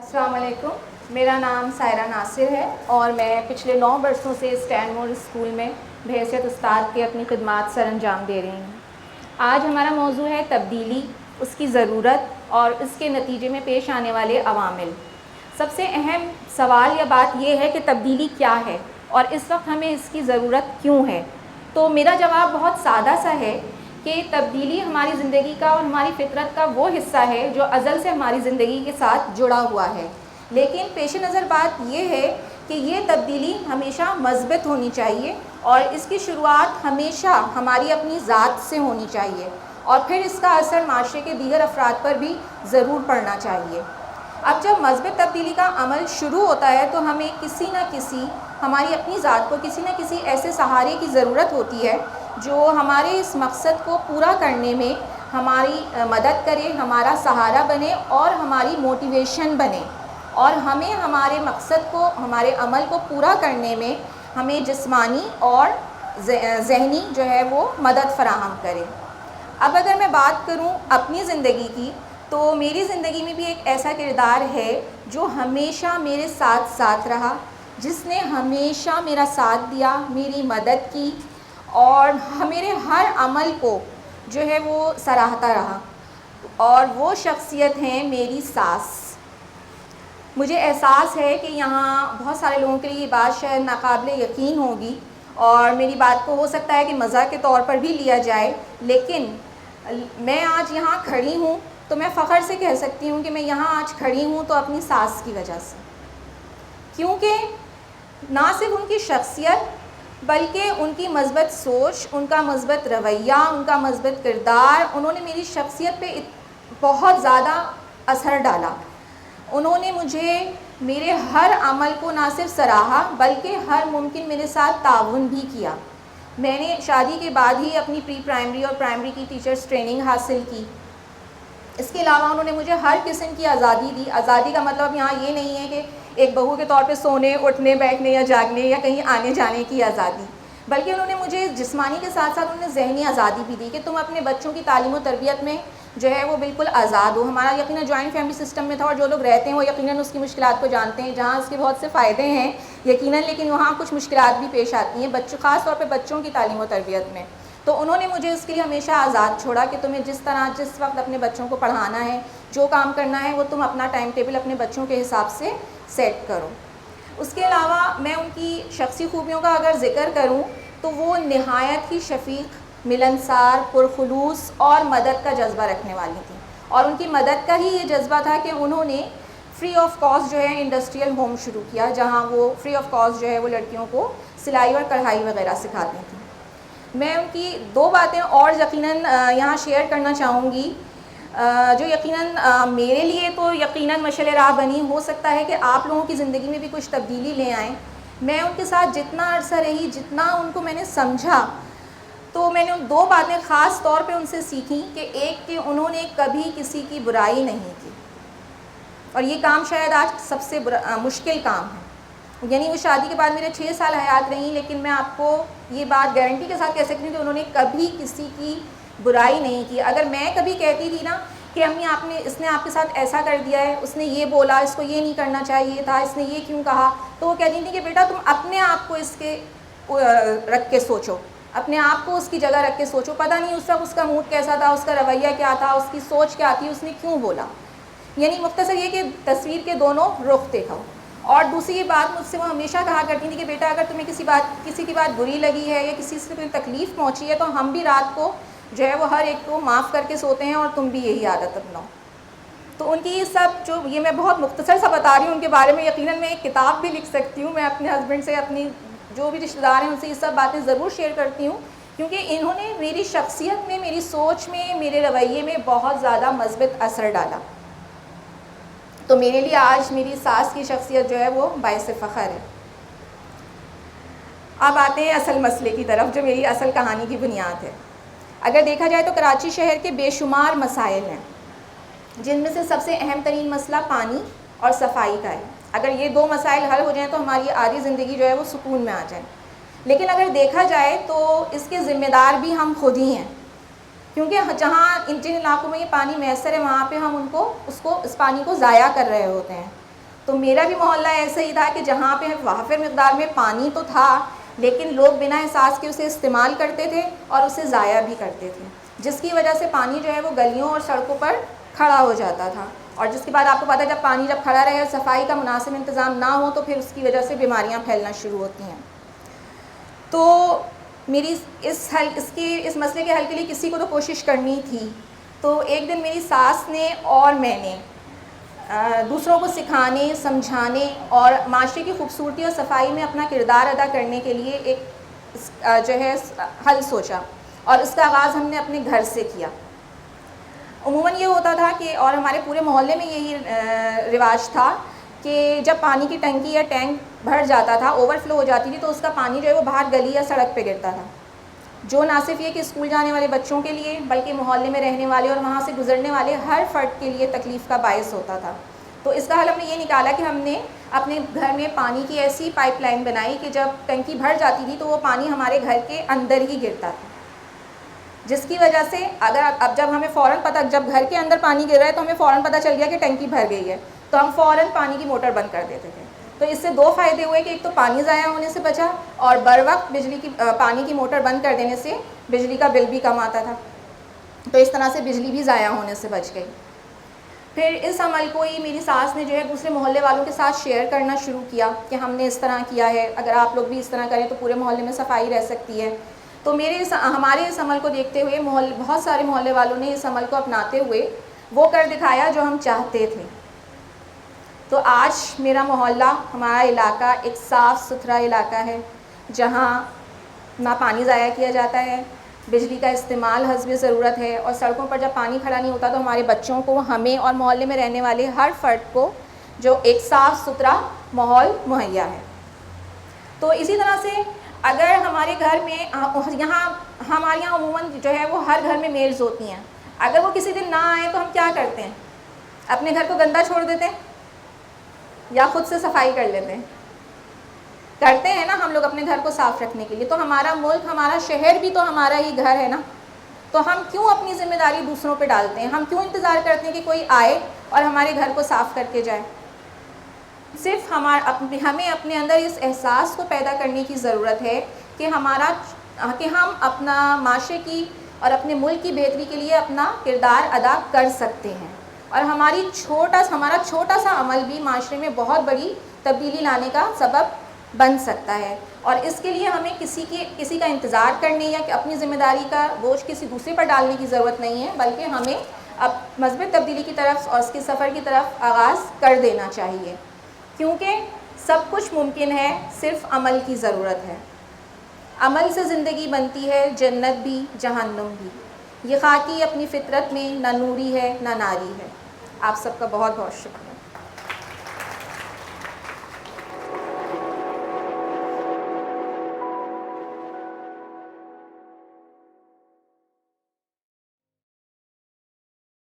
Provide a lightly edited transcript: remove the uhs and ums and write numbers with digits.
السلام علیکم، میرا نام سائرہ ناصر ہے اور میں پچھلے 9 برسوں سے اسٹینمور اسکول میں بحیثیت استاد کے اپنی خدمات سر انجام دے رہی ہوں۔ آج ہمارا موضوع ہے تبدیلی، اس کی ضرورت اور اس کے نتیجے میں پیش آنے والے عوامل۔ سب سے اہم سوال یا بات یہ ہے کہ تبدیلی کیا ہے اور اس وقت ہمیں اس کی ضرورت کیوں ہے؟ تو میرا جواب بہت سادہ سا ہے کہ تبدیلی ہماری زندگی کا اور ہماری فطرت کا وہ حصہ ہے جو ازل سے ہماری زندگی کے ساتھ جڑا ہوا ہے، لیکن پیش نظر بات یہ ہے کہ یہ تبدیلی ہمیشہ مثبت ہونی چاہیے اور اس کی شروعات ہمیشہ ہماری اپنی ذات سے ہونی چاہیے اور پھر اس کا اثر معاشرے کے دیگر افراد پر بھی ضرور پڑنا چاہیے۔ اب جب مثبت تبدیلی کا عمل شروع ہوتا ہے تو ہمیں کسی نہ کسی ہماری اپنی ذات کو کسی نہ کسی ایسے سہارے کی ضرورت ہوتی ہے جو ہمارے اس مقصد کو پورا کرنے میں ہماری مدد کرے، ہمارا سہارا بنے اور ہماری موٹیویشن بنے اور ہمیں ہمارے مقصد کو، ہمارے عمل کو پورا کرنے میں ہمیں جسمانی اور ذہنی جو ہے وہ مدد فراہم کرے۔ اب اگر میں بات کروں اپنی زندگی کی تو میری زندگی میں بھی ایک ایسا کردار ہے جو ہمیشہ میرے ساتھ ساتھ رہا، جس نے ہمیشہ میرا ساتھ دیا، میری مدد کی اور میرے ہر عمل کو جو ہے وہ سراہتا رہا، اور وہ شخصیت ہیں میری ساس۔ مجھے احساس ہے کہ یہاں بہت سارے لوگوں کے لیے یہ بات شاید ناقابل یقین ہوگی اور میری بات کو ہو سکتا ہے کہ مزاح کے طور پر بھی لیا جائے، لیکن میں آج یہاں کھڑی ہوں تو میں فخر سے کہہ سکتی ہوں کہ میں یہاں آج کھڑی ہوں تو اپنی ساس کی وجہ سے، کیونکہ نہ صرف ان کی شخصیت بلکہ ان کی مثبت سوچ، ان کا مثبت رویہ، ان کا مثبت کردار، انہوں نے میری شخصیت پہ بہت زیادہ اثر ڈالا۔ انہوں نے مجھے میرے ہر عمل کو نہ صرف سراہا بلکہ ہر ممکن میرے ساتھ تعاون بھی کیا۔ میں نے شادی کے بعد ہی اپنی پری پرائمری اور پرائمری کی ٹیچرز ٹریننگ حاصل کی۔ اس کے علاوہ انہوں نے مجھے ہر قسم کی آزادی دی۔ آزادی کا مطلب یہاں یہ نہیں ہے کہ ایک بہو کے طور پہ سونے، اٹھنے، بیٹھنے یا جاگنے یا کہیں آنے جانے کی آزادی، بلکہ انہوں نے مجھے جسمانی کے ساتھ ساتھ انہوں نے ذہنی آزادی بھی دی کہ تم اپنے بچوں کی تعلیم و تربیت میں جو ہے وہ بالکل آزاد ہو۔ ہمارا یقیناً جوائنٹ فیملی سسٹم میں تھا اور جو لوگ رہتے ہیں وہ یقیناً اس کی مشکلات کو جانتے ہیں، جہاں اس کے بہت سے فائدے ہیں یقیناً، لیکن وہاں کچھ مشکلات بھی پیش آتی ہیں بچوں، خاص طور پہ بچوں کی تعلیم و تربیت میں۔ تو انہوں نے مجھے اس کے لیے ہمیشہ آزاد چھوڑا کہ تمہیں جس طرح جس وقت اپنے بچوں کو پڑھانا ہے، جو کام کرنا ہے، وہ تم اپنا ٹائم ٹیبل اپنے بچوں کے حساب سے سیٹ کرو۔ اس کے علاوہ میں ان کی شخصی خوبیوں کا اگر ذکر کروں تو وہ نہایت ہی شفیق، ملنسار، پرخلوص اور مدد کا جذبہ رکھنے والی تھیں، اور ان کی مدد کا ہی یہ جذبہ تھا کہ انہوں نے فری آف کاسٹ جو ہے انڈسٹریل ہوم شروع کیا، جہاں وہ فری آف کاسٹ جو ہے وہ لڑکیوں کو سلائی اور کڑھائی وغیرہ سکھاتی تھیں۔ میں ان کی 2 باتیں اور یقیناً یہاں شیئر کرنا چاہوں گی جو یقیناً میرے لیے تو یقیناً مشعل راہ بنی، ہو سکتا ہے کہ آپ لوگوں کی زندگی میں بھی کچھ تبدیلی لے آئیں۔ میں ان کے ساتھ جتنا عرصہ رہی، جتنا ان کو میں نے سمجھا، تو میں نے 2 باتیں خاص طور پہ ان سے سیکھیں کہ ایک کہ انہوں نے کبھی کسی کی برائی نہیں کی، اور یہ کام شاید آج سب سے مشکل کام ہے۔ یعنی وہ شادی کے بعد میرے 6 سال حیات رہیں، لیکن میں آپ کو یہ بات گارنٹی کے ساتھ کہہ سکتی ہوں کہ انہوں نے کبھی کسی کی برائی نہیں کی۔ اگر میں کبھی کہتی تھی نا کہ امی اس نے آپ کے ساتھ ایسا کر دیا ہے، اس نے یہ بولا، اس کو یہ نہیں کرنا چاہیے تھا، اس نے یہ کیوں کہا، تو وہ کہتی تھی کہ بیٹا تم اپنے آپ کو اس کے رکھ کے سوچو، اپنے آپ کو اس کی جگہ رکھ کے سوچو، پتہ نہیں اس وقت اس کا موڈ کیسا تھا، اس کا رویہ کیا تھا، اس کی سوچ کیا تھی، اس نے کیوں بولا۔ یعنی مختصر یہ کہ تصویر کے دونوں رخ دیکھو۔ اور دوسری بات مجھ سے وہ ہمیشہ کہا کرتی تھی کہ بیٹا اگر تمہیں کسی کی بات بری لگی ہے یا کسی سے کوئی تکلیف پہنچی ہے تو ہم بھی رات کو جو ہے وہ ہر ایک کو معاف کر کے سوتے ہیں، اور تم بھی یہی عادت اپناؤ۔ تو ان کی یہ سب جو یہ میں بہت مختصر سا بتا رہی ہوں ان کے بارے میں، یقیناً میں ایک کتاب بھی لکھ سکتی ہوں۔ میں اپنے ہسبینڈ سے، اپنی جو بھی رشتہ دار ہیں ان سے یہ سب باتیں ضرور شیئر کرتی ہوں، کیونکہ انہوں نے میری شخصیت میں، میری سوچ میں، میرے رویے میں بہت زیادہ مثبت اثر ڈالا۔ تو میرے لیے آج میری ساس کی شخصیت جو ہے وہ باعث فخر ہے۔ اب آتے ہیں اصل مسئلے کی طرف جو میری اصل کہانی کی بنیاد ہے۔ اگر دیکھا جائے تو کراچی شہر کے بے شمار مسائل ہیں، جن میں سے سب سے اہم ترین مسئلہ پانی اور صفائی کا ہے۔ اگر یہ 2 مسائل حل ہو جائیں تو ہماری آدھی زندگی جو ہے وہ سکون میں آ جائے، لیکن اگر دیکھا جائے تو اس کے ذمہ دار بھی ہم خود ہی ہیں، کیونکہ جہاں جن علاقوں میں یہ پانی میسر ہے وہاں پہ ہم اس پانی کو ضائع کر رہے ہوتے ہیں۔ تو میرا بھی محلہ ایسا ہی تھا کہ جہاں پہ وافر مقدار میں پانی تو تھا لیکن لوگ بنا احساس کے اسے استعمال کرتے تھے اور اسے ضائع بھی کرتے تھے، جس کی وجہ سے پانی جو ہے وہ گلیوں اور سڑکوں پر کھڑا ہو جاتا تھا، اور جس کے بعد آپ کو پتہ ہے جب پانی جب کھڑا رہے اور صفائی کا مناسب انتظام نہ ہو تو پھر اس کی وجہ سے بیماریاں پھیلنا شروع ہوتی ہیں۔ تو میری اس مسئلے کے حل کے لیے کسی کو تو کوشش کرنی تھی، تو ایک دن میری ساس نے اور میں نے دوسروں کو سکھانے، سمجھانے اور معاشرے کی خوبصورتی اور صفائی میں اپنا کردار ادا کرنے کے لیے ایک جو ہے حل سوچا، اور اس کا آغاز ہم نے اپنے گھر سے کیا۔ عموماً یہ ہوتا تھا کہ اور ہمارے پورے محلے میں یہی رواج تھا کہ جب پانی کی ٹنکی یا ٹینک بھر جاتا تھا، اوور فلو ہو جاتی تھی، تو اس کا پانی جو ہے وہ باہر گلی یا سڑک پہ گرتا تھا، جو نہ صرف یہ کہ اسکول جانے والے بچوں کے لیے بلکہ محلے میں رہنے والے اور وہاں سے گزرنے والے ہر فرد کے لیے تکلیف کا باعث ہوتا تھا۔ تو اس کا حل ہم نے یہ نکالا کہ ہم نے اپنے گھر میں پانی کی ایسی پائپ لائن بنائی کہ جب ٹنکی بھر جاتی تھی تو وہ پانی ہمارے گھر کے اندر ہی گرتا تھا، جس کی وجہ سے اب جب ہمیں فوراً پتہ، جب گھر کے اندر پانی گر رہا ہے تو ہمیں فوراً پتہ چل گیا کہ ٹنکی بھر گئی ہے، تو ہم فوراً پانی کی موٹر بند کر دیتے تھے۔ تو اس سے دو فائدے ہوئے کہ ایک تو پانی ضائع ہونے سے بچا، اور بر وقت پانی کی موٹر بند کر دینے سے بجلی کا بل بھی کم آتا تھا، تو اس طرح سے بجلی بھی ضائع ہونے سے بچ گئی۔ پھر اس عمل کو ہی میری ساس نے جو ہے دوسرے محلے والوں کے ساتھ شیئر کرنا شروع کیا کہ ہم نے اس طرح کیا ہے، اگر آپ لوگ بھی اس طرح کریں تو پورے محلے میں صفائی رہ سکتی ہے۔ تو ہمارے اس عمل کو دیکھتے ہوئے بہت سارے محلے والوں نے اس عمل کو اپناتے ہوئے وہ کر دکھایا جو ہم چاہتے تھے۔ تو آج میرا محلہ، ہمارا علاقہ ایک صاف ستھرا علاقہ ہے جہاں نہ پانی ضائع کیا جاتا ہے، بجلی کا استعمال حسب ضرورت ہے، اور سڑکوں پر جب پانی کھڑا نہیں ہوتا تو ہمارے بچوں کو، ہمیں اور محلے میں رہنے والے ہر فرد کو جو ایک صاف ستھرا ماحول مہیا ہے۔ تو اسی طرح سے اگر ہمارے گھر میں ہمارے یہاں عموماً جو ہے وہ ہر گھر میں میڈز ہوتی ہیں، اگر وہ کسی دن نہ آئیں تو ہم کیا کرتے ہیں؟ اپنے گھر کو گندا چھوڑ دیتے ہیں یا خود سے صفائی کر لیتے ہیں؟ کرتے ہیں نا ہم لوگ اپنے گھر کو صاف رکھنے کے لیے۔ تو ہمارا ملک، ہمارا شہر بھی تو ہمارا ہی گھر ہے نا، تو ہم کیوں اپنی ذمہ داری دوسروں پہ ڈالتے ہیں؟ ہم کیوں انتظار کرتے ہیں کہ کوئی آئے اور ہمارے گھر کو صاف کر کے جائے؟ صرف ہمیں اپنے اندر اس احساس کو پیدا کرنے کی ضرورت ہے کہ ہم اپنا معاشرے کی اور اپنے ملک کی بہتری کے لیے اپنا کردار ادا کر سکتے ہیں، اور ہمارا چھوٹا سا عمل بھی معاشرے میں بہت بڑی تبدیلی لانے کا سبب بن سکتا ہے۔ اور اس کے لیے ہمیں کسی کا انتظار کرنے یا اپنی ذمہ داری کا بوجھ کسی دوسرے پر ڈالنے کی ضرورت نہیں ہے، بلکہ ہمیں اب مثبت تبدیلی کی طرف اور اس کے سفر کی طرف آغاز کر دینا چاہیے، کیونکہ سب کچھ ممکن ہے، صرف عمل کی ضرورت ہے۔ عمل سے زندگی بنتی ہے، جنت بھی جہنم بھی۔ یہ خاکی اپنی فطرت میں نہ نوری ہے نہ ناری ہے۔ آپ سب کا بہت بہت شکریہ۔